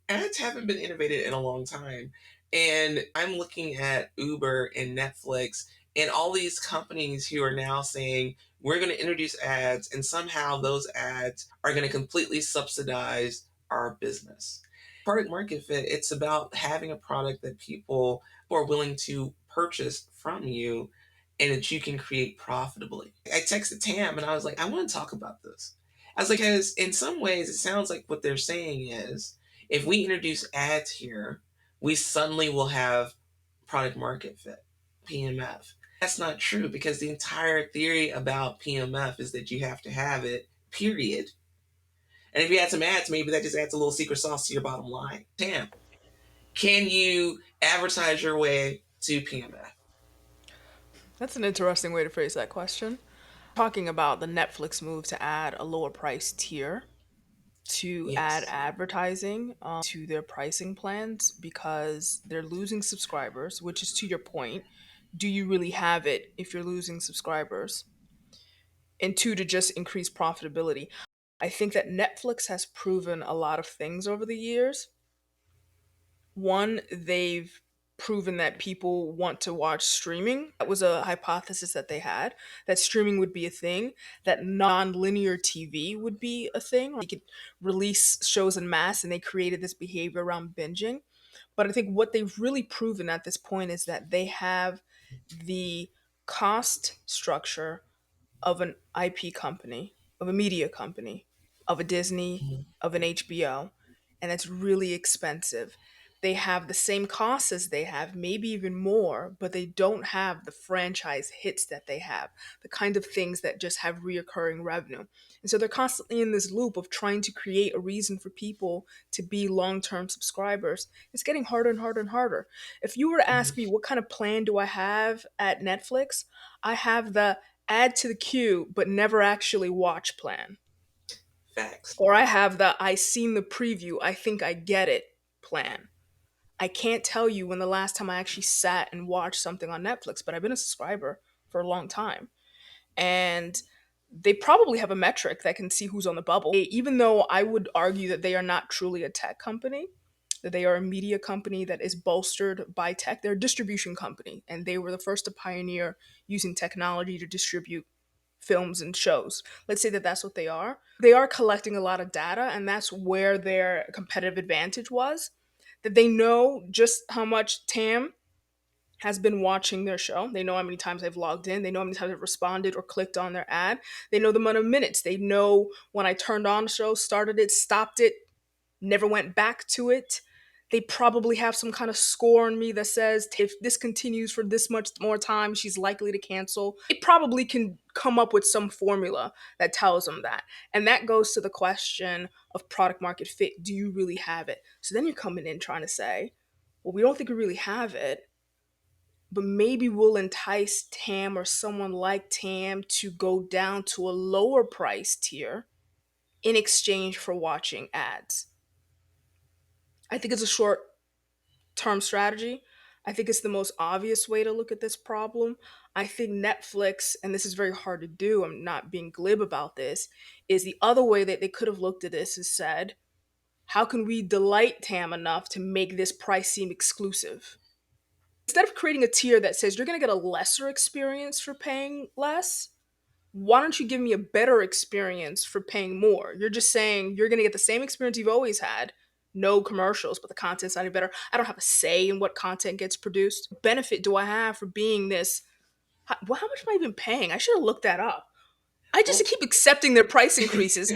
Ads haven't been innovated in a long time. And I'm looking at Uber and Netflix and all these companies who are now saying, we're going to introduce ads, and somehow those ads are going to completely subsidize our business. Product market fit, it's about having a product that people are willing to purchase from you and that you can create profitably. I texted Tam and I was like, I want to talk about this. I was like, because in some ways, it sounds like what they're saying is if we introduce ads here, we suddenly will have product market fit, PMF. That's not true because the entire theory about PMF is that you have to have it, period. And if you add some ads, maybe that just adds a little secret sauce to your bottom line. Tam, can you advertise your way to PMF? That's an interesting way to phrase that question. Talking about the Netflix move to add a lower price tier to add Yes. advertising to their pricing plans because they're losing subscribers, which is to your point. Do you really have it if you're losing subscribers? And two, to just increase profitability. I think that Netflix has proven a lot of things over the years. One, they've proven that people want to watch streaming. That was a hypothesis that they had, that streaming would be a thing, that non-linear TV would be a thing. They could release shows en masse, and they created this behavior around binging. But I think what they've really proven at this point is that they have the cost structure of an IP company, of a media company, of a Disney, Mhm. of an HBO, and it's really expensive. They have the same costs as they have, maybe even more, but they don't have the franchise hits that they have, the kind of things that just have reoccurring revenue. And so they're constantly in this loop of trying to create a reason for people to be long term subscribers. It's getting harder and harder and harder. If you were to ask me Mhm. what kind of plan do I have at Netflix, I have the add to the queue but never actually watch plan. Facts. Or I have the I seen the preview, I think I get it plan. I can't tell you when the last time I actually sat and watched something on Netflix, but I've been a subscriber for a long time. And they probably have a metric that can see who's on the bubble. Even though I would argue that they are not truly a tech company, that they are a media company that is bolstered by tech. They're a distribution company, and they were the first to pioneer using technology to distribute films and shows. Let's say that that's what they are. They are collecting a lot of data, and that's where their competitive advantage was. That they know just how much Tam has been watching their show. They know how many times they've logged in. They know how many times they've responded or clicked on their ad. They know the amount of minutes. They know when I turned on the show, started it, stopped it, never went back to it. They probably have some kind of score on me that says if this continues for this much more time, she's likely to cancel. They probably can come up with some formula that tells them that. And that goes to the question of product market fit. Do you really have it? So then you're coming in trying to say, well, we don't think we really have it, but maybe we'll entice Tam or someone like Tam to go down to a lower price tier in exchange for watching ads. I think it's a short term strategy. I think it's the most obvious way to look at this problem. I think Netflix, and this is very hard to do, I'm not being glib about this, is the other way that they could have looked at this is said, how can we delight Tam enough to make this price seem exclusive? Instead of creating a tier that says you're going to get a lesser experience for paying less, why don't you give me a better experience for paying more? You're just saying you're going to get the same experience you've always had. No commercials, but the content's not any better. I don't have a say in what content gets produced. What benefit do I have for being this? How much am I even paying? I should have looked that up. I just Well, keep accepting their price increases.